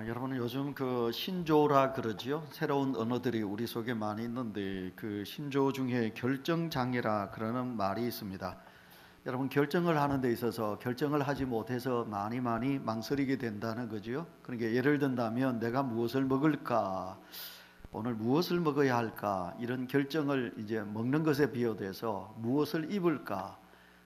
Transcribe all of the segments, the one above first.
여러분 요즘 그 신조라 그러지요. 새로운 언어들이 우리 속에 많이 있는데 그 신조 중에 결정장애라 그러는 말이 있습니다. 여러분 결정을 하는 데 있어서 결정을 하지 못해서 많이 망설이게 된다는 거죠. 그러니까 예를 든다면 내가 무엇을 먹을까, 오늘 무엇을 먹어야 할까, 이런 결정을 이제 먹는 것에 비유돼서 무엇을 입을까,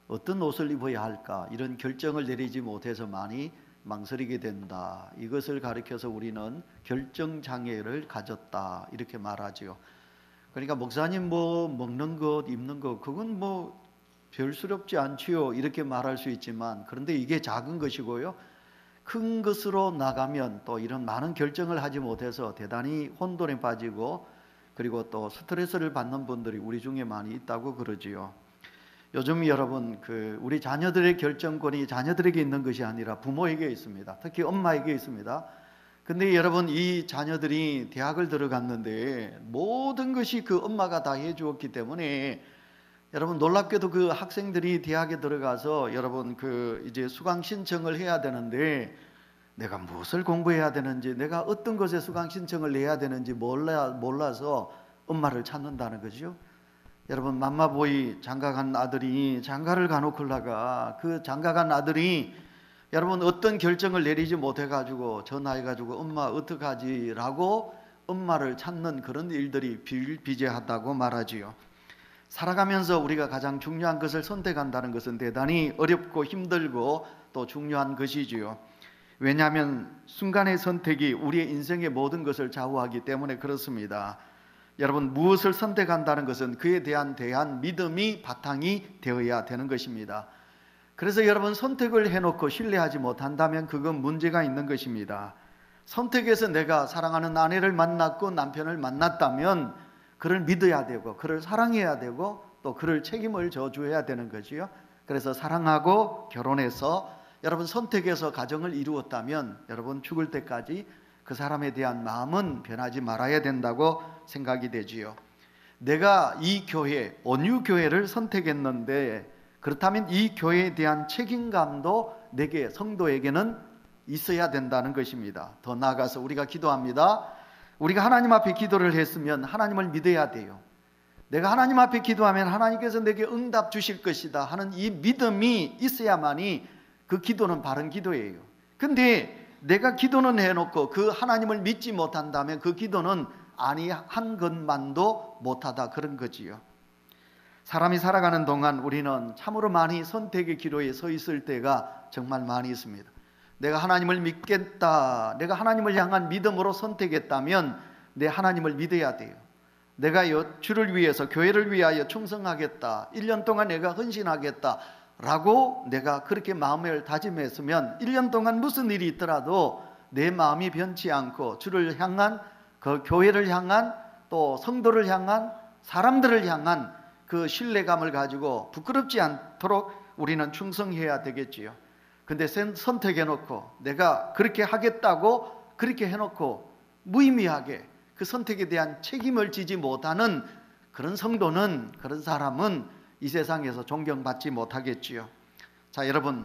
어떤 옷을 입어야 할까, 이런 결정을 내리지 못해서 많이 망설이게 된다. 이것을 가리켜서 우리는 결정장애를 가졌다 이렇게 말하지요. 그러니까 목사님 뭐 먹는 것, 입는 것 그건 뭐 별스럽지 않지요 이렇게 말할 수 있지만, 그런데 이게 작은 것이고요, 큰 것으로 나가면 또 이런 많은 결정을 하지 못해서 대단히 혼돈에 빠지고 그리고 또 스트레스를 받는 분들이 우리 중에 많이 있다고 그러지요. 요즘 여러분 우리 자녀들의 결정권이 자녀들에게 있는 것이 아니라 부모에게 있습니다. 특히 엄마에게 있습니다. 근데 여러분 이 자녀들이 대학을 들어갔는데 모든 것이 그 엄마가 다 해주었기 때문에 여러분 놀랍게도 그 학생들이 대학에 들어가서 여러분 이제 수강 신청을 해야 되는데 내가 무엇을 공부해야 되는지, 내가 어떤 것에 수강 신청을 해야 되는지 몰라서 엄마를 찾는다는 거죠. 여러분 맘마보이 장가간 아들이 장가를 가놓고다가 그 장가간 아들이 여러분 어떤 결정을 내리지 못해가지고 전화해가지고 엄마 어떡하지 라고 엄마를 찾는 그런 일들이 비일비재하다고 말하지요. 살아가면서 우리가 가장 중요한 것을 선택한다는 것은 대단히 어렵고 힘들고 또 중요한 것이지요. 왜냐하면 순간의 선택이 우리의 인생의 모든 것을 좌우하기 때문에 그렇습니다. 여러분 무엇을 선택한다는 것은 그에 대한 믿음이 바탕이 되어야 되는 것입니다. 그래서 여러분 선택을 해놓고 신뢰하지 못한다면 그건 문제가 있는 것입니다. 선택해서 내가 사랑하는 아내를 만났고 남편을 만났다면 그를 믿어야 되고 그를 사랑해야 되고 또 그를 책임을 져줘야 되는 거지요. 그래서 사랑하고 결혼해서 여러분 선택해서 가정을 이루었다면 여러분 죽을 때까지 그 사람에 대한 마음은 변하지 말아야 된다고 생각이 되지요. 내가 이 교회, 온유교회를 선택했는데 그렇다면 이 교회에 대한 책임감도 내게 성도에게는 있어야 된다는 것입니다. 더 나아가서 우리가 기도합니다. 우리가 하나님 앞에 기도를 했으면 하나님을 믿어야 돼요. 내가 하나님 앞에 기도하면 하나님께서 내게 응답 주실 것이다 하는 이 믿음이 있어야만이 그 기도는 바른 기도예요. 근데 내가 기도는 해놓고 그 하나님을 믿지 못한다면 그 기도는 아니한 것만도 못하다 그런 거지요. 사람이 살아가는 동안 우리는 참으로 많이 선택의 기로에 서 있을 때가 정말 많이 있습니다. 내가 하나님을 믿겠다, 내가 하나님을 향한 믿음으로 선택했다면 내 하나님을 믿어야 돼요. 내가 주를 위해서 교회를 위하여 충성하겠다, 1년 동안 내가 헌신하겠다 라고 내가 그렇게 마음을 다짐했으면 1년 동안 무슨 일이 있더라도 내 마음이 변치 않고 주를 향한, 그 교회를 향한, 또 성도를 향한, 사람들을 향한 그 신뢰감을 가지고 부끄럽지 않도록 우리는 충성해야 되겠지요. 근데 선택해놓고 내가 그렇게 하겠다고 그렇게 해놓고 무의미하게 그 선택에 대한 책임을 지지 못하는 그런 성도는, 그런 사람은 이 세상에서 존경받지 못하겠지요. 자, 여러분,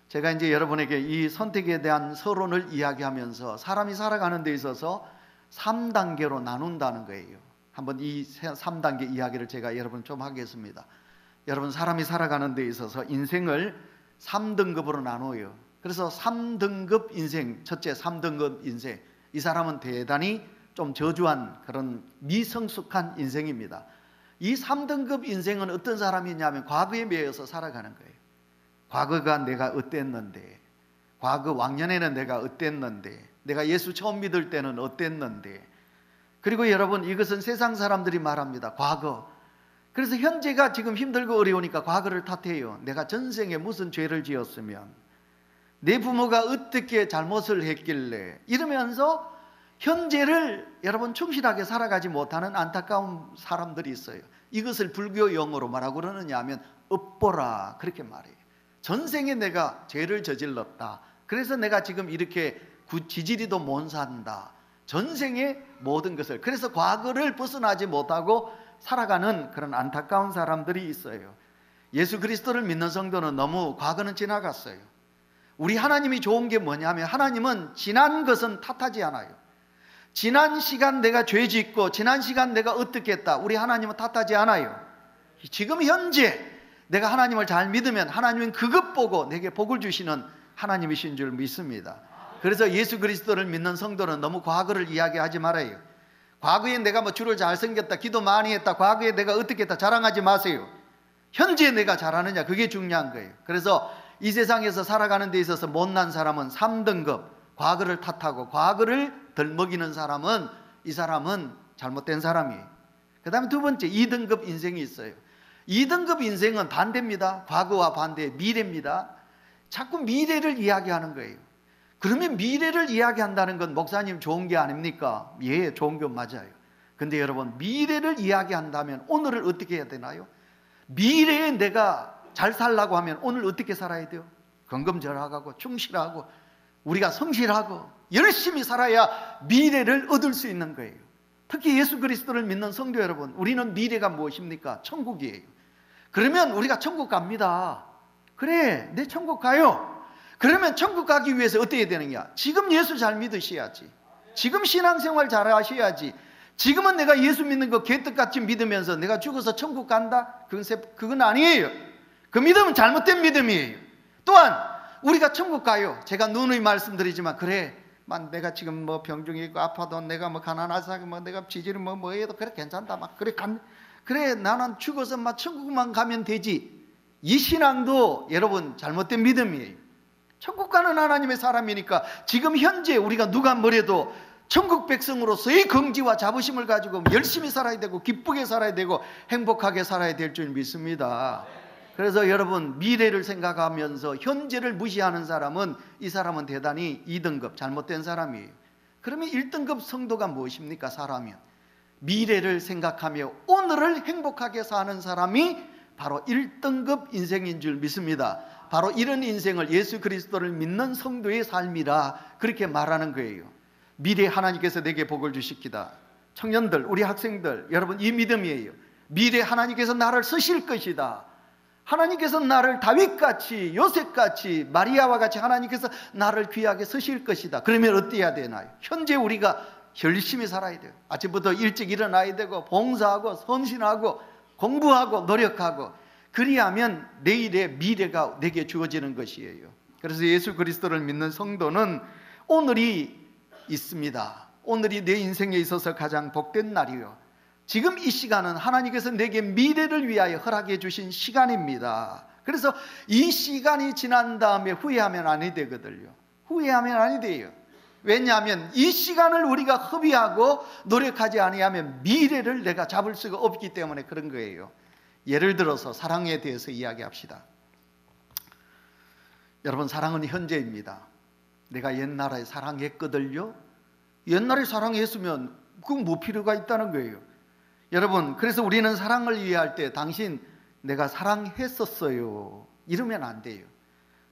제가 이제 여러분에게 이 선택에 대한 서론을 이야기하면서 사람이 살아가는 데 있어서 3단계로 나눈다는 거예요. 한번 이 3단계 이야기를 제가 여러분 좀 하겠습니다. 여러분 사람이 살아가는 데 있어서 인생을 3등급으로 나눠요. 그래서 3등급 인생, 첫째 3등급 인생, 이 사람은 대단히 좀 저주한 그런 미성숙한 인생입니다. 이 3등급 인생은 어떤 사람이냐면 과거에 매여서 살아가는 거예요. 과거가 내가 어땠는데, 과거 왕년에는 내가 어땠는데, 내가 예수 처음 믿을 때는 어땠는데. 그리고 여러분 이것은 세상 사람들이 말합니다. 과거. 그래서 현재가 지금 힘들고 어려우니까 과거를 탓해요. 내가 전생에 무슨 죄를 지었으면, 내 부모가 어떻게 잘못을 했길래, 이러면서 현재를 여러분 충실하게 살아가지 못하는 안타까운 사람들이 있어요. 이것을 불교 용어로 뭐라고 그러느냐 하면 업보라 그렇게 말해요. 전생에 내가 죄를 저질렀다, 그래서 내가 지금 이렇게 지지리도 못 산다. 전생의 모든 것을, 그래서 과거를 벗어나지 못하고 살아가는 그런 안타까운 사람들이 있어요. 예수 그리스도를 믿는 성도는 너무 과거는 지나갔어요. 우리 하나님이 좋은 게 뭐냐면 하나님은 지난 것은 탓하지 않아요. 지난 시간 내가 죄 짓고 지난 시간 내가 어떻게 했다, 우리 하나님은 탓하지 않아요. 지금 현재 내가 하나님을 잘 믿으면 하나님은 그것 보고 내게 복을 주시는 하나님이신 줄 믿습니다. 그래서 예수 그리스도를 믿는 성도는 너무 과거를 이야기하지 말아요. 과거에 내가 뭐 주를 잘 섬겼다, 기도 많이 했다, 과거에 내가 어떻게 했다 자랑하지 마세요. 현재 내가 잘하느냐, 그게 중요한 거예요. 그래서 이 세상에서 살아가는 데 있어서 못난 사람은 3등급, 과거를 탓하고 과거를 덜먹이는 사람은, 이 사람은 잘못된 사람이에요. 그 다음에 두 번째 2등급 인생이 있어요. 2등급 인생은 반대입니다. 과거와 반대, 미래입니다. 자꾸 미래를 이야기하는 거예요. 그러면 미래를 이야기한다는 건 목사님 좋은 게 아닙니까? 예, 좋은 게 맞아요. 근데 여러분, 미래를 이야기한다면 오늘을 어떻게 해야 되나요? 미래에 내가 잘 살려고 하면 오늘 어떻게 살아야 돼요? 건금절하고 충실하고 우리가 성실하고 열심히 살아야 미래를 얻을 수 있는 거예요. 특히 예수 그리스도를 믿는 성도 여러분, 우리는 미래가 무엇입니까? 천국이에요. 그러면 우리가 천국 갑니다. 그래, 내 천국 가요. 그러면 천국 가기 위해서 어떻게 해야 되느냐? 지금 예수 잘 믿으셔야지. 지금 신앙생활 잘 하셔야지. 지금은 내가 예수 믿는 거 개떡같이 믿으면서 내가 죽어서 천국 간다? 그건 아니에요. 그 믿음은 잘못된 믿음이에요. 또한 우리가 천국 가요. 제가 누누이 말씀드리지만, 그래, 내가 지금 뭐 병중에 있고 아파도, 내가 뭐 가난하서 뭐 내가 지지를 뭐 해도 그래 괜찮다, 막 그래 나는 죽어서 막 천국만 가면 되지. 이 신앙도 여러분 잘못된 믿음이에요. 천국 가는 하나님의 사람이니까 지금 현재 우리가 누가 뭐래도 천국 백성으로서의 긍지와 자부심을 가지고 열심히 살아야 되고 기쁘게 살아야 되고 행복하게 살아야 될 줄 믿습니다. 그래서 여러분, 미래를 생각하면서 현재를 무시하는 사람은, 이 사람은 대단히 2등급 잘못된 사람이에요. 그러면 1등급 성도가 무엇입니까? 사람이요, 미래를 생각하며 오늘을 행복하게 사는 사람이 바로 1등급 인생인 줄 믿습니다. 바로 이런 인생을 예수 그리스도를 믿는 성도의 삶이라 그렇게 말하는 거예요. 미래에 하나님께서 내게 복을 주시기다. 청년들, 우리 학생들, 여러분, 이 믿음이에요. 미래에 하나님께서 나를 쓰실 것이다. 하나님께서 나를 다윗같이, 요셉같이, 마리아와 같이 하나님께서 나를 귀하게 쓰실 것이다. 그러면 어떻게 해야 되나요? 현재 우리가 열심히 살아야 돼요. 아침부터 일찍 일어나야 되고 봉사하고 헌신하고 공부하고 노력하고, 그리하면 내일의 미래가 내게 주어지는 것이에요. 그래서 예수 그리스도를 믿는 성도는 오늘이 있습니다. 오늘이 내 인생에 있어서 가장 복된 날이요, 지금 이 시간은 하나님께서 내게 미래를 위하여 허락해 주신 시간입니다. 그래서 이 시간이 지난 다음에 후회하면 아니 되거든요. 후회하면 아니 돼요. 왜냐하면 이 시간을 우리가 허비하고 노력하지 아니하면 미래를 내가 잡을 수가 없기 때문에 그런 거예요. 예를 들어서 사랑에 대해서 이야기합시다. 여러분, 사랑은 현재입니다. 내가 옛날에 사랑했거든요. 옛날에 사랑했으면 그건 뭐 필요가 있다는 거예요. 여러분, 그래서 우리는 사랑을 이해할 때 당신 내가 사랑했었어요 이러면 안 돼요.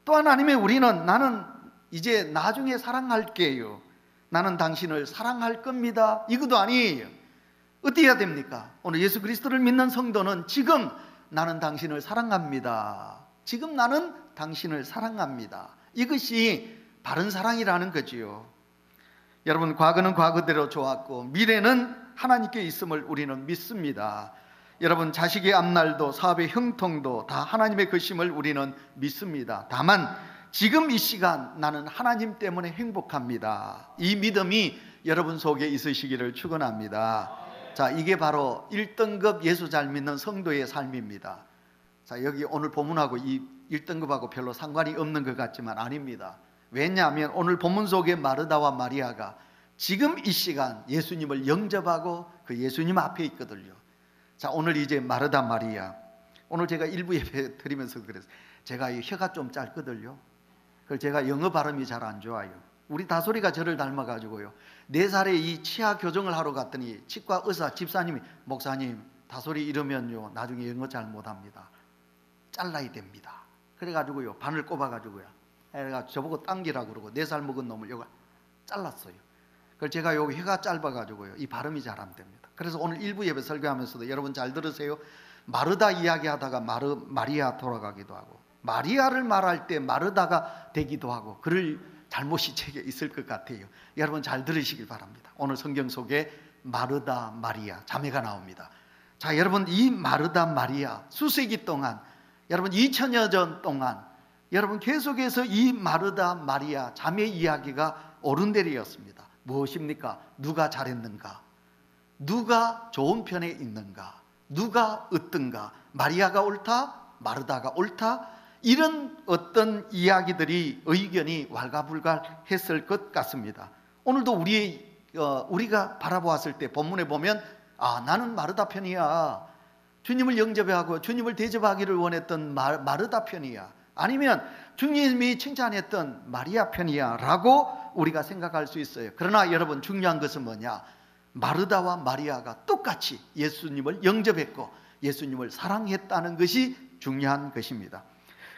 또한 아니면 우리는 나는 이제 나중에 사랑할게요, 나는 당신을 사랑할 겁니다, 이것도 아니에요. 어떻게 해야 됩니까? 오늘 예수 그리스도를 믿는 성도는 지금 나는 당신을 사랑합니다, 지금 나는 당신을 사랑합니다, 이것이 바른 사랑이라는 거지요. 여러분, 과거는 과거대로 좋았고 미래는 하나님께 있음을 우리는 믿습니다. 여러분, 자식의 앞날도 사업의 형통도 다 하나님의 것임을 우리는 믿습니다. 다만 지금 이 시간 나는 하나님 때문에 행복합니다, 이 믿음이 여러분 속에 있으시기를 축원합니다. 자, 이게 바로 1등급 예수 잘 믿는 성도의 삶입니다. 자, 여기 오늘 본문하고 이 1등급하고 별로 상관이 없는 것 같지만 아닙니다. 왜냐하면 오늘 본문 속에 마르다와 마리아가 지금 이 시간 예수님을 영접하고 그 예수님 앞에 있거든요. 자, 오늘 이제 마르다 마리아, 오늘 제가 일부 예배 드리면서 그랬어요. 제가 이 혀가 좀 짧거든요. 그래서 제가 영어 발음이 잘 안 좋아요. 우리 다솔이가 저를 닮아가지고요, 4살에 이 치아 교정을 하러 갔더니 치과 의사 집사님이, 목사님 다솔이 이러면요 나중에 영어 잘 못합니다, 잘라야 됩니다. 그래가지고요 바늘 꼽아가지고요, 애가 저보고 당기라고 그러고 4살 먹은 놈을 여기 잘랐어요. 그래서 제가 여기 혀가 짧아가지고요 이 발음이 잘 안 됩니다. 그래서 오늘 일부 예배 설교하면서도 여러분 잘 들으세요. 마르다 이야기하다가 마리아 돌아가기도 하고, 마리아를 말할 때 마르다가 되기도 하고 그럴 잘못이 제게 있을 것 같아요. 여러분 잘 들으시길 바랍니다. 오늘 성경 속에 마르다, 마리아 자매가 나옵니다. 자, 여러분 이 마르다, 마리아 수세기 동안, 여러분 2000여 년 동안 여러분 계속해서 이 마르다, 마리아 자매 이야기가 오른대리였습니다. 무엇입니까? 누가 잘했는가? 누가 좋은 편에 있는가? 누가 어떤가? 마리아가 옳다? 마르다가 옳다? 이런 어떤 이야기들이 의견이 왈가불갈했을 것 같습니다. 오늘도 우리가 바라보았을 때 본문에 보면 나는 마르다 편이야. 주님을 영접하고 주님을 대접하기를 원했던 마르다 편이야. 아니면 주님이 칭찬했던 마리아 편이야 라고 우리가 생각할 수 있어요. 그러나 여러분 중요한 것은 뭐냐? 마르다와 마리아가 똑같이 예수님을 영접했고 예수님을 사랑했다는 것이 중요한 것입니다.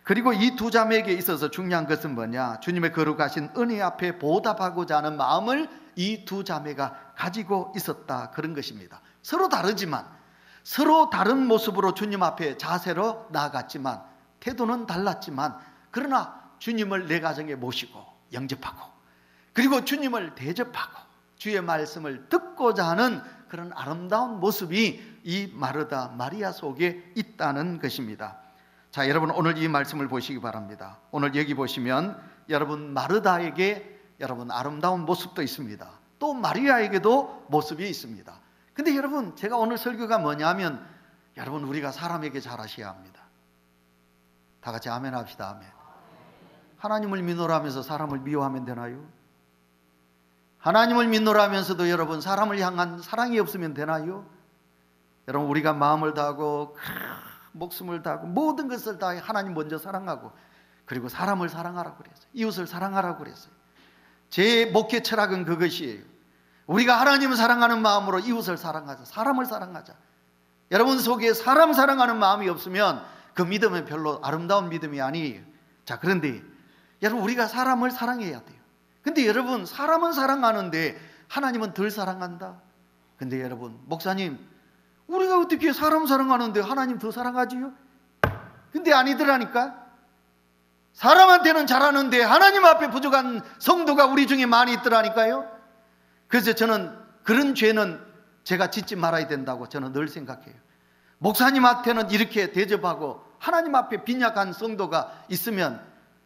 그리고 이 두 자매에게 있어서 중요한 것은 뭐냐? 주님의 거룩하신 은혜 앞에 보답하고자 하는 마음을 이 두 자매가 가지고 있었다, 그런 것입니다. 서로 다르지만, 서로 다른 모습으로 주님 앞에 자세로 나아갔지만, 태도는 달랐지만, 그러나 주님을 내 가정에 모시고 영접하고 그리고 주님을 대접하고 주의 말씀을 듣고자 하는 그런 아름다운 모습이 이 마르다, 마리아 속에 있다는 것입니다. 자, 여러분 오늘 이 말씀을 보시기 바랍니다. 오늘 여기 보시면 여러분 마르다에게 여러분 아름다운 모습도 있습니다. 또 마리아에게도 모습이 있습니다. 근데 여러분 제가 오늘 설교가 뭐냐면 여러분 우리가 사람에게 잘하셔야 합니다. 다 같이 아멘 합시다. 아멘. 하나님을 믿노라 하면서 사람을 미워하면 되나요? 하나님을 믿노라 하면서도 여러분 사람을 향한 사랑이 없으면 되나요? 여러분 우리가 마음을 다하고 목숨을 다하고 모든 것을 다해 하나님 먼저 사랑하고 그리고 사람을 사랑하라고 그랬어요. 이웃을 사랑하라고 그랬어요. 제 목회 철학은 그것이에요. 우리가 하나님을 사랑하는 마음으로 이웃을 사랑하자. 사람을 사랑하자. 여러분 속에 사람 사랑하는 마음이 없으면 그 믿음은 별로 아름다운 믿음이 아니에요. 자, 그런데 여러분 우리가 사람을 사랑해야 돼요. 근데 여러분 사람은 사랑하는데 하나님은 덜 사랑한다. 근데 여러분 목사님 우리가 어떻게 사람 사랑하는데 하나님 더 사랑하지요? 근데 아니더라니까. 사람한테는 잘하는데 하나님 앞에 부족한 성도가 우리 중에 많이 있더라니까요. 그래서 저는 그런 죄는 제가 짓지 말아야 된다고 저는 늘 생각해요. 목사님한테는 이렇게 대접하고 하나님 앞에 빈약한 성도가 있으면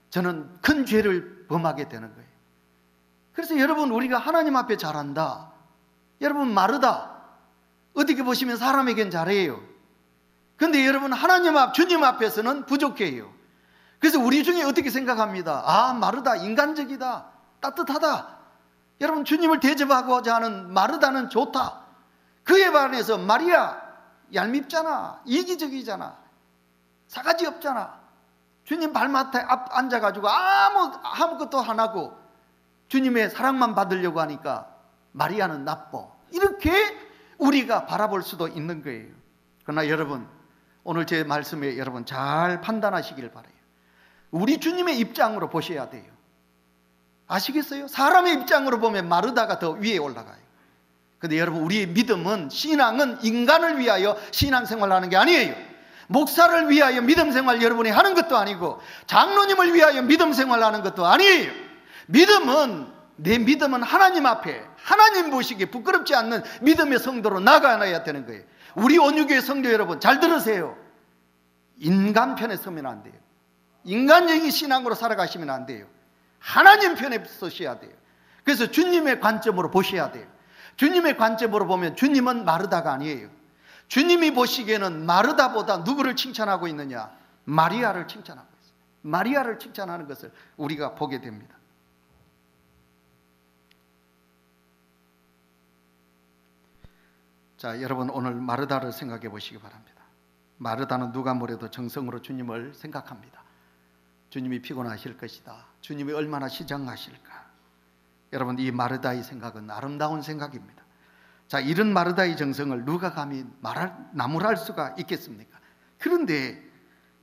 저는 큰 죄를 범하게 되는 거예요. 그래서 여러분 우리가 하나님 앞에 잘한다. 여러분 마르다. 어떻게 보시면 사람에겐 잘해요. 그런데 여러분 하나님 앞 주님 앞에서는 부족해요. 그래서 우리 중에 어떻게 생각합니다. 마르다 인간적이다. 따뜻하다. 여러분 주님을 대접하고자 하는 마르다는 좋다. 그에 반해서 마리아 얄밉잖아. 이기적이잖아. 사가지 없잖아. 주님 발맡에 앉아가지고 아무것도 안 하고 주님의 사랑만 받으려고 하니까 마리아는 나빠. 이렇게 우리가 바라볼 수도 있는 거예요. 그러나 여러분 오늘 제 말씀에 여러분 잘 판단하시길 바라요. 우리 주님의 입장으로 보셔야 돼요. 아시겠어요? 사람의 입장으로 보면 마르다가 더 위에 올라가요. 근데 여러분 우리의 믿음은 신앙은 인간을 위하여 신앙생활을 하는 게 아니에요. 목사를 위하여 믿음생활 여러분이 하는 것도 아니고 장로님을 위하여 믿음생활을 하는 것도 아니에요. 내 믿음은 하나님 앞에 하나님 보시기에 부끄럽지 않는 믿음의 성도로 나가야 되는 거예요. 우리 온유교회 성도 여러분 잘 들으세요. 인간 편에 서면 안 돼요. 인간적인 신앙으로 살아가시면 안 돼요. 하나님 편에 서셔야 돼요. 그래서 주님의 관점으로 보셔야 돼요. 주님의 관점으로 보면 주님은 마르다가 아니에요. 주님이 보시기에는 마르다보다 누구를 칭찬하고 있느냐? 마리아를 칭찬하고 있어요. 마리아를 칭찬하는 것을 우리가 보게 됩니다. 자, 여러분 오늘 마르다를 생각해 보시기 바랍니다. 마르다는 누가 뭐래도 정성으로 주님을 생각합니다. 주님이 피곤하실 것이다. 주님이 얼마나 시장하실까. 여러분 이 마르다의 생각은 아름다운 생각입니다. 자, 이런 마르다의 정성을 누가 감히 나무랄 수가 있겠습니까? 그런데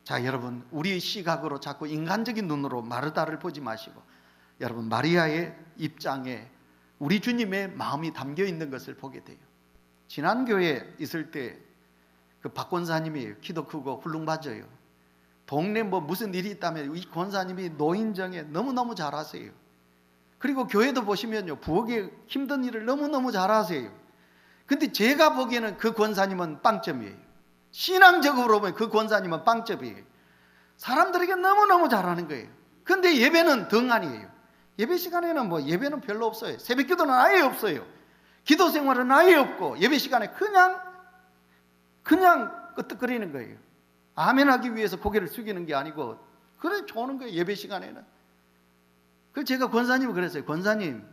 자, 여러분 우리의 시각으로 자꾸 인간적인 눈으로 마르다를 보지 마시고 여러분 마리아의 입장에 우리 주님의 마음이 담겨 있는 것을 보게 돼요. 지난 교회에 있을 때 그 박 권사님이 키도 크고 훌륭 맞아요. 동네 뭐 무슨 일이 있다면 이 권사님이 노인정에 너무너무 잘하세요. 그리고 교회도 보시면요, 부엌에 힘든 일을 너무너무 잘하세요. 근데 제가 보기에는 그 권사님은 빵점이에요. 신앙적으로 보면 그 권사님은 빵점이에요. 사람들에게 너무너무 잘하는 거예요. 근데 예배는 덩아니에요. 예배 시간에는 뭐 예배는 별로 없어요. 새벽 기도는 아예 없어요. 기도 생활은 아예 없고 예배 시간에 그냥 끄떡거리는 거예요. 아멘하기 위해서 고개를 숙이는 게 아니고 그래 좋은 거예요. 예배 시간에는. 그래서 제가 권사님을 그랬어요. 권사님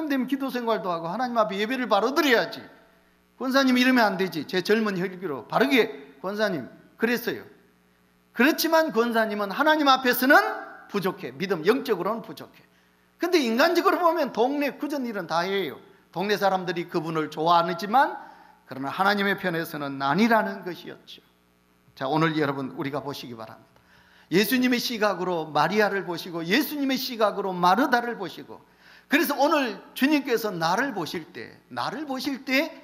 되면 기도 생활도 하고 하나님 앞에 예배를 바로 드려야지. 권사님 이러면 안 되지. 제 젊은 혈기로 바르게 권사님 그랬어요. 그렇지만 권사님은 하나님 앞에서는 부족해. 믿음 영적으로는 부족해. 근데 인간적으로 보면 동네 굳은 일은 다 해요. 동네 사람들이 그분을 좋아하지만 그러나 하나님의 편에서는 아니라는 것이었죠. 자, 오늘 여러분 우리가 보시기 바랍니다. 예수님의 시각으로 마리아를 보시고 예수님의 시각으로 마르다를 보시고, 그래서 오늘 주님께서 나를 보실 때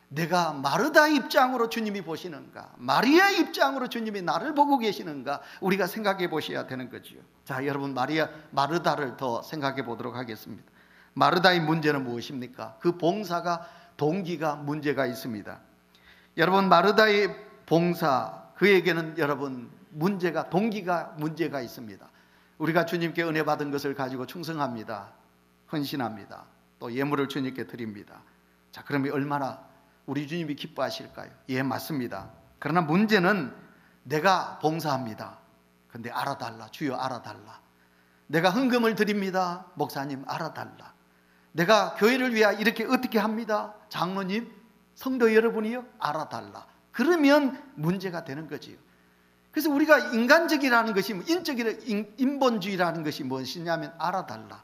내가 마르다 입장으로 주님이 보시는가, 마리아의 입장으로 주님이 나를 보고 계시는가 우리가 생각해 보셔야 되는 거죠. 자, 여러분 마르다를 더 생각해 보도록 하겠습니다. 마르다의 문제는 무엇입니까? 그 봉사가 동기가 문제가 있습니다. 여러분 마르다의 봉사, 그에게는 여러분 동기가 문제가 있습니다. 우리가 주님께 은혜 받은 것을 가지고 충성합니다. 헌신합니다. 또 예물을 주님께 드립니다. 자, 그러면 얼마나 우리 주님이 기뻐하실까요? 예, 맞습니다. 그러나 문제는 내가 봉사합니다. 근데 알아달라. 주여 알아달라. 내가 헌금을 드립니다. 목사님 알아달라. 내가 교회를 위하여 이렇게 어떻게 합니다. 장로님, 성도 여러분이요 알아달라. 그러면 문제가 되는 거지요. 그래서 우리가 인간적이라는 것이 인본주의라는 것이 무엇이냐면 알아달라.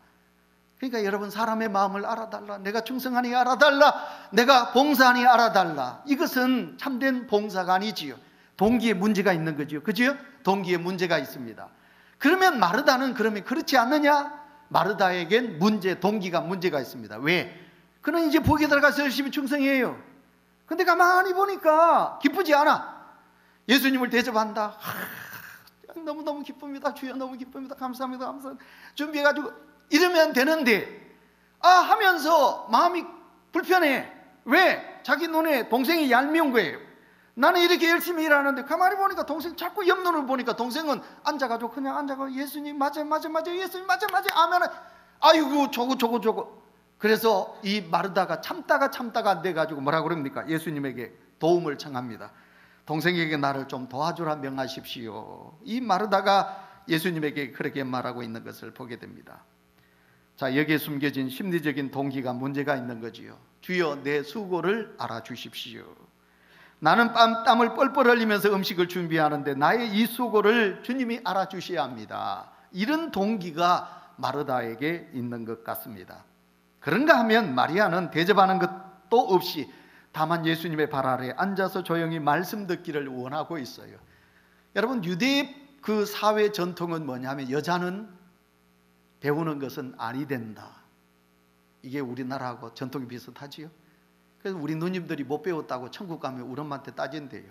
그러니까 여러분 사람의 마음을 알아달라. 내가 충성하니 알아달라. 내가 봉사하니 알아달라. 이것은 참된 봉사가 아니지요. 동기에 문제가 있는 거지요. 그죠? 동기에 문제가 있습니다. 그러면 마르다는 그러면 그렇지 않느냐? 마르다에겐 동기가 문제가 있습니다. 왜? 그는 이제 부엌에 들어가서 열심히 충성해요. 근데 가만히 보니까 기쁘지 않아. 예수님을 대접한다. 너무너무 기쁩니다. 주여 너무 기쁩니다. 감사합니다. 준비해가지고 이러면 되는데 하면서 마음이 불편해. 왜? 자기 눈에 동생이 얄미운 거예요. 나는 이렇게 열심히 일하는데 가만히 보니까 동생 자꾸 옆눈을 보니까 동생은 앉아가지고 그냥 앉아가지고 예수님 맞아 예수님 맞아 아멘. 아이고 저거. 그래서 이 마르다가 참다가 안 돼가지고 뭐라고 그럽니까? 예수님에게 도움을 청합니다. 동생에게 나를 좀 도와주라 명하십시오. 이 마르다가 예수님에게 그렇게 말하고 있는 것을 보게 됩니다. 자, 여기에 숨겨진 심리적인 동기가 문제가 있는 거지요. 주여 내 수고를 알아주십시오. 나는 땀을 뻘뻘 흘리면서 음식을 준비하는데 나의 이 수고를 주님이 알아주셔야 합니다. 이런 동기가 마르다에게 있는 것 같습니다. 그런가 하면 마리아는 대접하는 것도 없이 다만 예수님의 발 아래 앉아서 조용히 말씀 듣기를 원하고 있어요. 여러분 유대 그 사회 전통은 뭐냐면 여자는 배우는 것은 아니 된다. 이게 우리나라하고 전통이 비슷하지요. 그래서 우리 누님들이 못 배웠다고 천국 가면 우리 엄마한테 따진대요.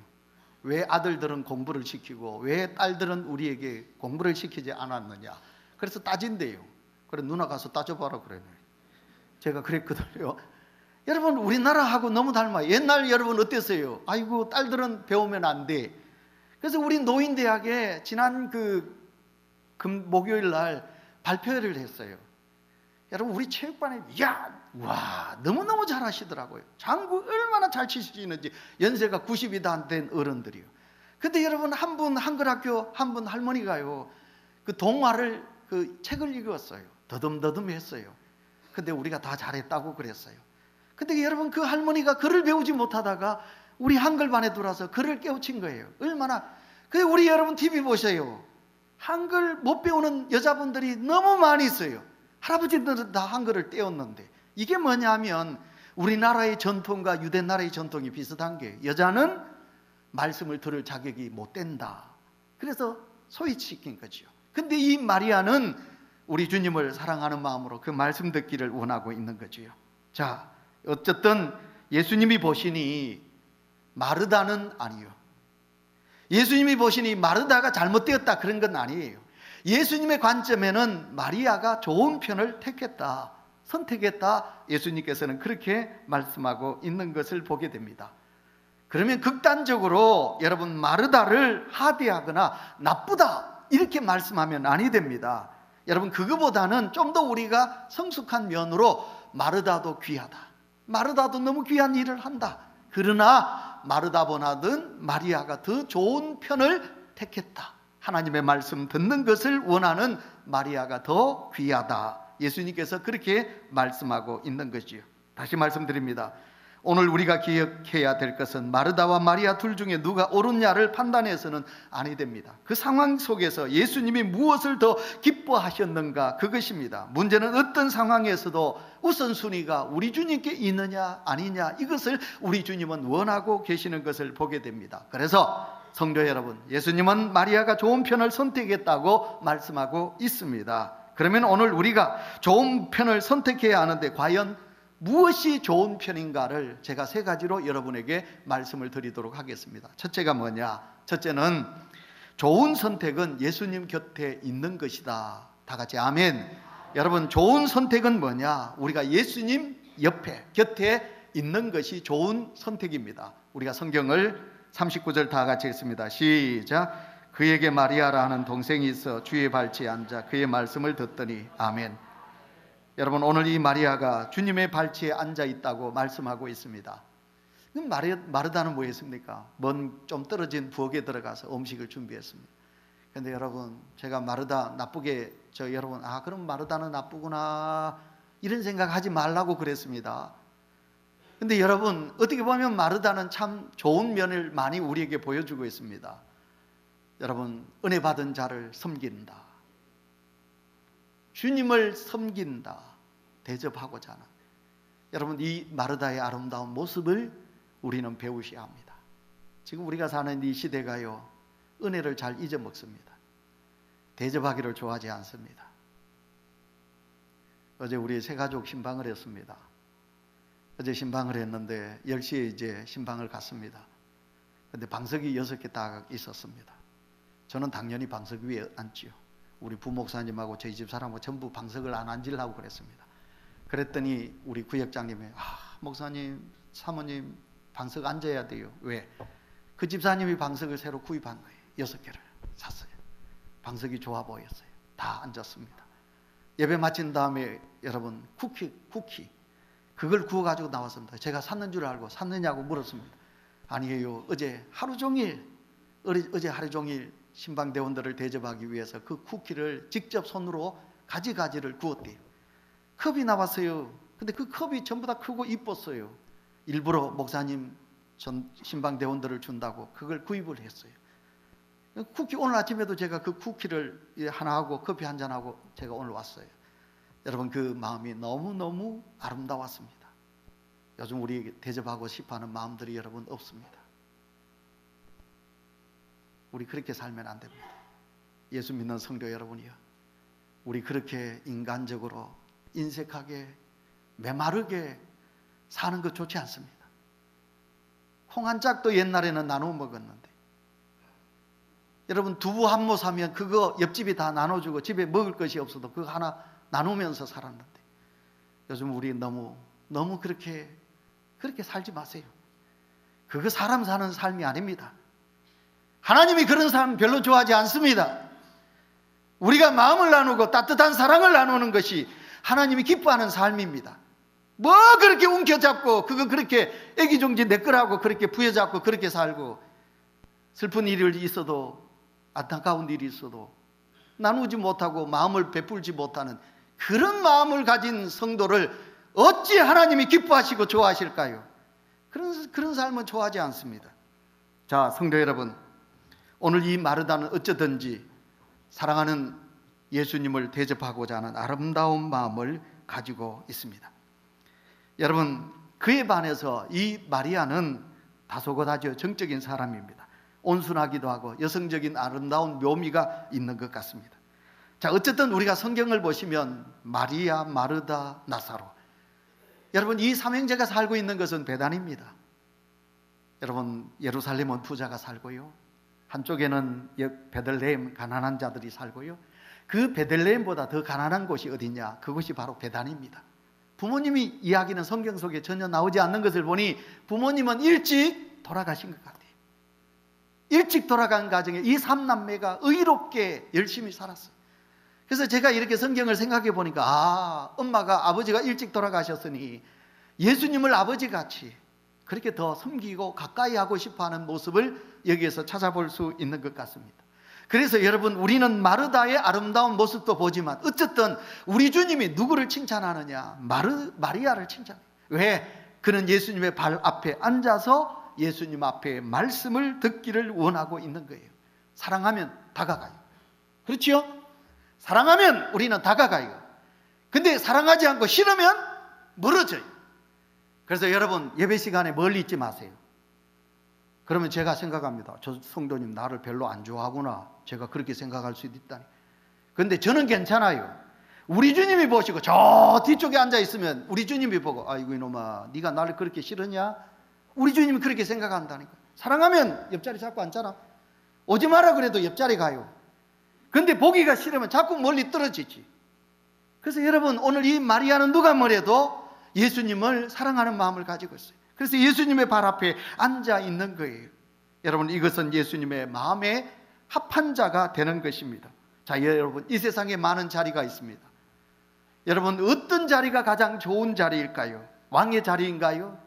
왜 아들들은 공부를 시키고 왜 딸들은 우리에게 공부를 시키지 않았느냐. 그래서 따진대요. 그래 누나 가서 따져봐라 그래요. 제가 그랬거든요. 여러분 우리나라하고 너무 닮아요. 옛날 여러분 어땠어요? 아이고 딸들은 배우면 안 돼. 그래서 우리 노인대학에 지난 목요일 날 발표회를 했어요. 여러분 우리 체육반에 와 너무너무 잘하시더라고요. 장구 얼마나 잘 치시는지. 연세가 90이 다 안 된 어른들이요. 근데 여러분 한 분 한글학교 한 분 할머니가요 그 동화를 그 책을 읽었어요. 더듬더듬했어요. 근데 우리가 다 잘했다고 그랬어요. 근데 여러분 그 할머니가 글을 배우지 못하다가 우리 한글반에 들어와서 글을 깨우친 거예요. 얼마나. 그래서 우리 여러분 TV 보세요. 한글 못 배우는 여자분들이 너무 많이 있어요. 할아버지들은 다 한글을 떼었는데 이게 뭐냐면 우리나라의 전통과 유대 나라의 전통이 비슷한 게 여자는 말씀을 들을 자격이 못 된다. 그래서 소외시킨 거죠. 근데 이 마리아는 우리 주님을 사랑하는 마음으로 그 말씀 듣기를 원하고 있는 거죠. 자, 어쨌든 예수님이 보시니 마르다는 아니요. 예수님이 보시니 마르다가 잘못되었다 그런 건 아니에요. 예수님의 관점에는 마리아가 좋은 편을 택했다, 선택했다, 예수님께서는 그렇게 말씀하고 있는 것을 보게 됩니다. 그러면 극단적으로 여러분 마르다를 하대하거나 나쁘다 이렇게 말씀하면 아니 됩니다. 여러분 그거보다는 좀 더 우리가 성숙한 면으로 마르다도 귀하다, 마르다도 너무 귀한 일을 한다, 그러나 마르다보다는 마리아가 더 좋은 편을 택했다, 하나님의 말씀 듣는 것을 원하는 마리아가 더 귀하다, 예수님께서 그렇게 말씀하고 있는 것이요. 다시 말씀드립니다. 오늘 우리가 기억해야 될 것은 마르다와 마리아 둘 중에 누가 옳으냐를 판단해서는 아니 됩니다. 그 상황 속에서 예수님이 무엇을 더 기뻐하셨는가, 그것입니다. 문제는 어떤 상황에서도 우선순위가 우리 주님께 있느냐 아니냐, 이것을 우리 주님은 원하고 계시는 것을 보게 됩니다. 그래서 성도 여러분, 예수님은 마리아가 좋은 편을 선택했다고 말씀하고 있습니다. 그러면 오늘 우리가 좋은 편을 선택해야 하는데 과연 무엇이 좋은 편인가를 제가 세 가지로 여러분에게 말씀을 드리도록 하겠습니다. 첫째가 뭐냐? 첫째는 좋은 선택은 예수님 곁에 있는 것이다. 다 같이 아멘. 여러분, 좋은 선택은 뭐냐? 우리가 예수님 옆에, 곁에 있는 것이 좋은 선택입니다. 우리가 성경을 39절 다 같이 읽습니다. 시작. 그에게 마리아라 하는 동생이 있어 주의 발치에 앉아 그의 말씀을 듣더니 아멘. 여러분, 오늘 이 마리아가 주님의 발치에 앉아 있다고 말씀하고 있습니다. 그럼 마르다는 뭐 했습니까? 먼 좀 떨어진 부엌에 들어가서 음식을 준비했습니다. 그런데 여러분, 제가 마르다 나쁘게 여러분 그럼 마르다는 나쁘구나 이런 생각하지 말라고 그랬습니다. 근데 여러분, 어떻게 보면 마르다는 참 좋은 면을 많이 우리에게 보여주고 있습니다. 여러분, 은혜 받은 자를 섬긴다, 주님을 섬긴다, 대접하고자 하는, 여러분 이 마르다의 아름다운 모습을 우리는 배우셔야 합니다. 지금 우리가 사는 이 시대가요, 은혜를 잘 잊어먹습니다. 대접하기를 좋아하지 않습니다. 어제 우리 새가족 신방을 했습니다. 어제 신방을 했는데 10시에 이제 신방을 갔습니다. 근데 방석이 6개 딱 있었습니다. 저는 당연히 방석 위에 앉지요. 우리 부목사님하고 저희 집 사람하고 전부 방석을 안 앉으려고 그랬습니다. 그랬더니 우리 구역장님이 목사님, 사모님 방석 앉아야 돼요. 왜? 그 집사님이 방석을 새로 구입한 거예요. 6개를 샀어요. 방석이 좋아 보였어요. 다 앉았습니다. 예배 마친 다음에 여러분 쿠키 그걸 구워가지고 나왔습니다. 제가 샀는 줄 알고 샀느냐고 물었습니다. 아니에요. 어제 하루 종일 신방대원들을 대접하기 위해서 그 쿠키를 직접 손으로 가지를 구웠대요. 컵이 나왔어요. 근데 그 컵이 전부 다 크고 이뻤어요. 일부러 목사님 신방대원들을 준다고 그걸 구입을 했어요. 쿠키, 오늘 아침에도 제가 그 쿠키를 하나 하고 커피 한 잔하고 제가 오늘 왔어요. 여러분, 그 마음이 너무너무 아름다웠습니다. 요즘 우리 대접하고 싶어하는 마음들이 여러분 없습니다. 우리 그렇게 살면 안 됩니다. 예수 믿는 성도 여러분이요, 우리 그렇게 인간적으로 인색하게 메마르게 사는 것 좋지 않습니다. 콩 한 짝도 옛날에는 나눠 먹었는데, 여러분 두부 한 모 사면 그거 옆집이 다 나눠주고 집에 먹을 것이 없어도 그거 하나 나누면서 살았는데, 요즘 우리 너무 그렇게 살지 마세요. 그거 사람 사는 삶이 아닙니다. 하나님이 그런 사람 별로 좋아하지 않습니다. 우리가 마음을 나누고 따뜻한 사랑을 나누는 것이 하나님이 기뻐하는 삶입니다. 뭐 그렇게 움켜잡고 그거 그렇게 애기종지 내 거라고 그렇게 부여잡고 그렇게 살고, 슬픈 일이 있어도 안타까운 일이 있어도 나누지 못하고 마음을 베풀지 못하는 그런 마음을 가진 성도를 어찌 하나님이 기뻐하시고 좋아하실까요? 그런 삶은 좋아하지 않습니다. 자, 성도 여러분, 오늘 이 마르다는 어쩌든지 사랑하는 예수님을 대접하고자 하는 아름다운 마음을 가지고 있습니다. 여러분, 그에 반해서 이 마리아는 다소곳하죠. 정적인 사람입니다. 온순하기도 하고 여성적인 아름다운 묘미가 있는 것 같습니다. 자, 어쨌든 우리가 성경을 보시면 마리아, 마르다, 나사로, 여러분 이 삼형제가 살고 있는 것은 베단입니다. 여러분, 예루살렘은 부자가 살고요, 한쪽에는 베들레헴 가난한 자들이 살고요, 그 베들레헴보다 더 가난한 곳이 어디냐? 그곳이 바로 베단입니다. 부모님이 이야기는 성경 속에 전혀 나오지 않는 것을 보니 부모님은 일찍 돌아가신 것 같아요. 일찍 돌아간 가정에 이 3남매가 의롭게 열심히 살았어요. 그래서 제가 이렇게 성경을 생각해 보니까 엄마가 아버지가 일찍 돌아가셨으니 예수님을 아버지같이 그렇게 더 섬기고 가까이 하고 싶어하는 모습을 여기에서 찾아볼 수 있는 것 같습니다. 그래서 여러분, 우리는 마르다의 아름다운 모습도 보지만 어쨌든 우리 주님이 누구를 칭찬하느냐? 마리아를 칭찬해요. 왜? 그는 예수님의 발 앞에 앉아서 예수님 앞에 말씀을 듣기를 원하고 있는 거예요. 사랑하면 다가가요. 그렇죠? 사랑하면 우리는 다가가요. 근데 사랑하지 않고 싫으면 멀어져요. 그래서 여러분, 예배 시간에 멀리 있지 마세요. 그러면 제가 생각합니다. 저 성도님 나를 별로 안 좋아하구나. 제가 그렇게 생각할 수도 있다니. 그런데 저는 괜찮아요. 우리 주님이 보시고 저 뒤쪽에 앉아 있으면 우리 주님이 보고, 아이고 이놈아, 네가 나를 그렇게 싫으냐? 우리 주님이 그렇게 생각한다니까. 사랑하면 옆자리 잡고 앉잖아. 오지 마라 그래도 옆자리 가요. 근데 보기가 싫으면 자꾸 멀리 떨어지지. 그래서 여러분, 오늘 이 마리아는 누가 뭐래도 예수님을 사랑하는 마음을 가지고 있어요. 그래서 예수님의 발 앞에 앉아 있는 거예요. 여러분, 이것은 예수님의 마음에 합한 자가 되는 것입니다. 자, 여러분, 이 세상에 많은 자리가 있습니다. 여러분, 어떤 자리가 가장 좋은 자리일까요? 왕의 자리인가요?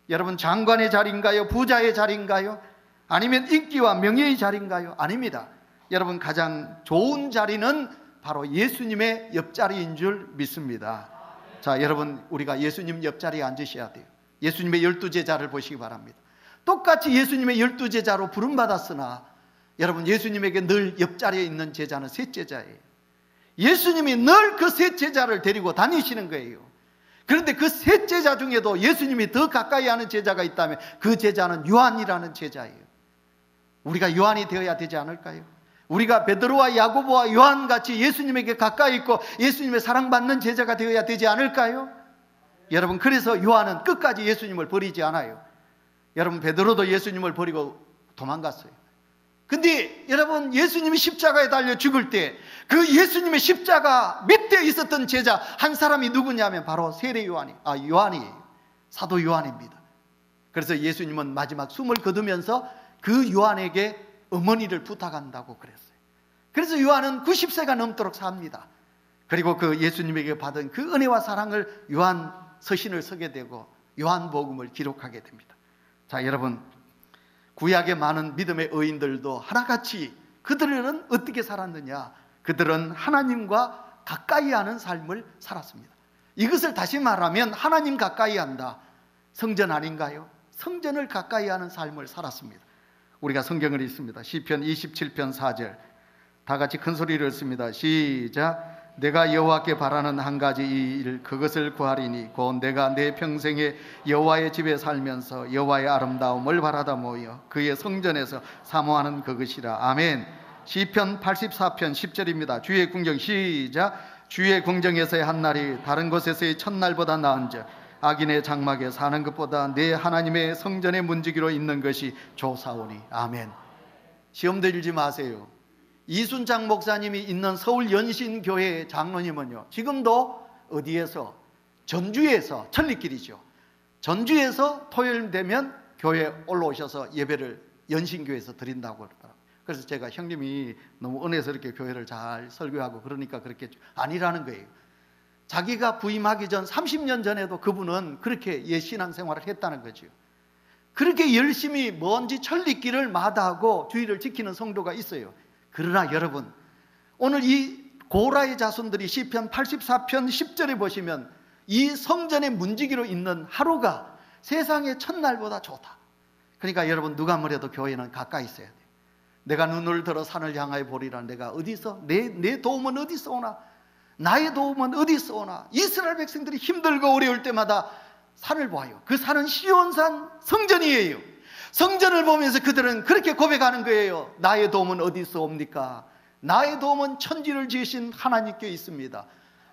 여러분, 장관의 자리인가요? 부자의 자리인가요? 아니면 인기와 명예의 자리인가요? 아닙니다. 여러분, 가장 좋은 자리는 바로 예수님의 옆자리인 줄 믿습니다. 자, 여러분, 우리가 예수님 옆자리에 앉으셔야 돼요. 예수님의 12제자를 보시기 바랍니다. 똑같이 예수님의 12제자로 부름받았으나 여러분, 예수님에게 늘 옆자리에 있는 제자는 셋제자예요. 예수님이 늘 그 셋제자를 데리고 다니시는 거예요. 그런데 그 셋제자 중에도 예수님이 더 가까이 하는 제자가 있다면 그 제자는 요한이라는 제자예요. 우리가 요한이 되어야 되지 않을까요? 우리가 베드로와 야고보와 요한같이 예수님에게 가까이 있고 예수님의 사랑받는 제자가 되어야 되지 않을까요? 여러분, 그래서 요한은 끝까지 예수님을 버리지 않아요. 여러분, 베드로도 예수님을 버리고 도망갔어요. 근데 여러분, 예수님이 십자가에 달려 죽을 때 그 예수님의 십자가 밑에 있었던 제자 한 사람이 누구냐면 바로 세례 요한이에요. 사도 요한입니다. 그래서 예수님은 마지막 숨을 거두면서 그 요한에게 어머니를 부탁한다고 그랬어요. 그래서 요한은 90세가 넘도록 삽니다. 그리고 그 예수님에게 받은 그 은혜와 사랑을 요한 서신을 쓰게 되고 요한복음을 기록하게 됩니다. 자, 여러분, 구약의 많은 믿음의 의인들도 하나같이 그들은 어떻게 살았느냐? 그들은 하나님과 가까이 하는 삶을 살았습니다. 이것을 다시 말하면 하나님 가까이 한다. 성전 아닌가요? 성전을 가까이 하는 삶을 살았습니다. 우리가 성경을 읽습니다. 시편 27편 4절 다 같이 큰 소리를 읽습니다. 시작. 내가 여호와께 바라는 한 가지 일 그것을 구하리니 곧 내가 내 평생에 여호와의 집에 살면서 여호와의 아름다움을 바라다 모여 그의 성전에서 사모하는 그것이라. 아멘. 시편 84편 10절입니다. 주의 궁정 시작. 주의 궁정에서의 한날이 다른 곳에서의 첫날보다 나은즉 악인의 장막에 사는 것보다 내 하나님의 성전의 문지기로 있는 것이 좋사오니. 아멘. 시험 들지 마세요. 이순창 목사님이 있는 서울 연신교회 장로님은요, 지금도 어디에서? 전주에서, 천리길이죠. 전주에서 토요일 되면 교회에 올라오셔서 예배를 연신교회에서 드린다고 그러더라고요. 그래서 제가 형님이 너무 은혜서 이렇게 교회를 잘 설교하고 그러니까 그렇게 아니라는 거예요. 자기가 부임하기 전 30년 전에도 그분은 그렇게 신앙생활을 했다는 거죠. 그렇게 열심히 먼지 천리길을 마다하고 주의를 지키는 성도가 있어요. 그러나 여러분, 오늘 이 고라의 자손들이 시편 84편 10절에 보시면 이 성전의 문지기로 있는 하루가 세상의 첫날보다 좋다. 그러니까 여러분, 누가 뭐래도 교회는 가까이 있어야 돼요. 내가 눈을 들어 산을 향하여 보리라. 내가 어디서 내 도움은 어디서 오나? 나의 도움은 어디서 오나? 이스라엘 백성들이 힘들고 어려울 때마다 산을 보아요. 그 산은 시온산 성전이에요. 성전을 보면서 그들은 그렇게 고백하는 거예요. 나의 도움은 어디서 옵니까? 나의 도움은 천지를 지으신 하나님께 있습니다.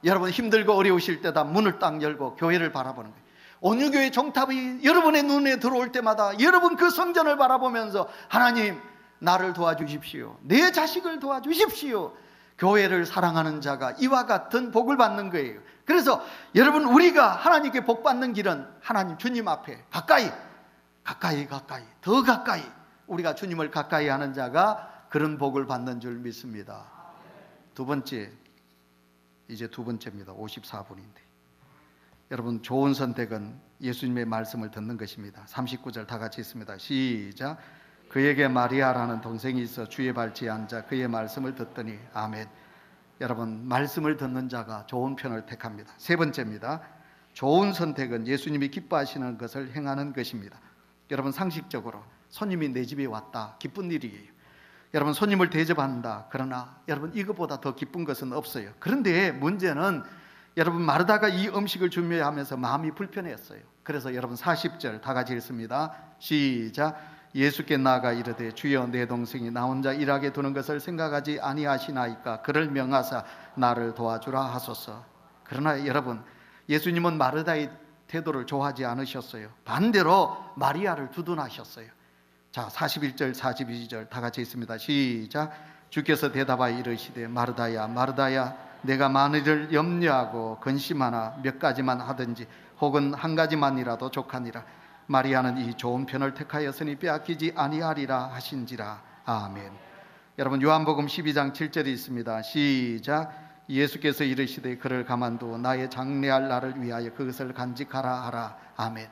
여러분, 힘들고 어려우실 때다 문을 딱 열고 교회를 바라보는 거예요. 온유교회 종탑이 여러분의 눈에 들어올 때마다 여러분 그 성전을 바라보면서 하나님, 나를 도와주십시오. 내 자식을 도와주십시오. 교회를 사랑하는 자가 이와 같은 복을 받는 거예요. 그래서 여러분, 우리가 하나님께 복 받는 길은 하나님 주님 앞에 가까이 더 가까이 우리가 주님을 가까이 하는 자가 그런 복을 받는 줄 믿습니다. 두 번째, 이제 두 번째입니다. 54분인데 여러분, 좋은 선택은 예수님의 말씀을 듣는 것입니다. 39절 다 같이 있습니다. 시작. 그에게 마리아라는 동생이 있어 주의 발치에 앉아 그의 말씀을 듣더니 아멘. 여러분, 말씀을 듣는 자가 좋은 편을 택합니다. 세 번째입니다. 좋은 선택은 예수님이 기뻐하시는 것을 행하는 것입니다. 여러분, 상식적으로 손님이 내 집에 왔다, 기쁜 일이에요. 여러분, 손님을 대접한다. 그러나 여러분, 이것보다 더 기쁜 것은 없어요. 그런데 문제는 여러분, 마르다가 이 음식을 준비하면서 마음이 불편했어요. 그래서 여러분, 40절 다 같이 읽습니다. 시작. 예수께 나아가 이르되 주여, 내 동생이 나 혼자 일하게 두는 것을 생각하지 아니하시나이까 그를 명하사 나를 도와주라 하소서. 그러나 여러분, 예수님은 마르다의 태도를 좋아하지 않으셨어요. 반대로 마리아를 두둔하셨어요. 자, 41절 42절 다 같이 있습니다. 시작. 주께서 대답하여 이르시되 마르다야 마르다야, 내가 만일을 염려하고 근심하나 몇 가지만 하든지 혹은 한 가지만이라도 족하니라. 마리아는 이 좋은 편을 택하였으니 빼앗기지 아니하리라 하신지라. 아멘. 여러분, 요한복음 12장 7절이 있습니다. 시작. 예수께서 이르시되 그를 가만두어 나의 장래할 날을 위하여 그것을 간직하라 하라. 아멘.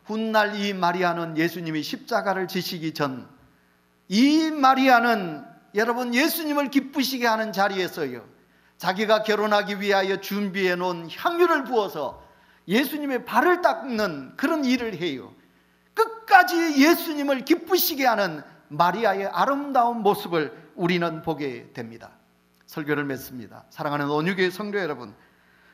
훗날 이 마리아는 예수님이 십자가를 지시기 전, 이 마리아는 여러분, 예수님을 기쁘시게 하는 자리에서요, 자기가 결혼하기 위하여 준비해 놓은 향유를 부어서 예수님의 발을 닦는 그런 일을 해요. 끝까지 예수님을 기쁘시게 하는 마리아의 아름다운 모습을 우리는 보게 됩니다. 설교를 맺습니다. 사랑하는 온유교회 성도 여러분,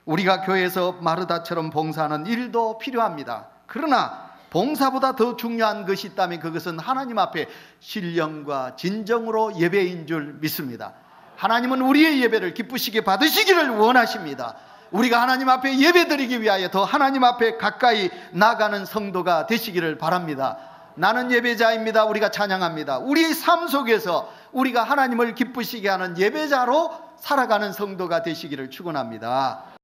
우리가 교회에서 마르다처럼 봉사하는 일도 필요합니다. 그러나 봉사보다 더 중요한 것이 있다면 그것은 하나님 앞에 신령과 진정으로 예배인 줄 믿습니다. 하나님은 우리의 예배를 기쁘시게 받으시기를 원하십니다. 우리가 하나님 앞에 예배드리기 위하여 더 하나님 앞에 가까이 나가는 성도가 되시기를 바랍니다. 나는 예배자입니다. 우리가 찬양합니다. 우리 삶 속에서 우리가 하나님을 기쁘시게 하는 예배자로 살아가는 성도가 되시기를 축원합니다.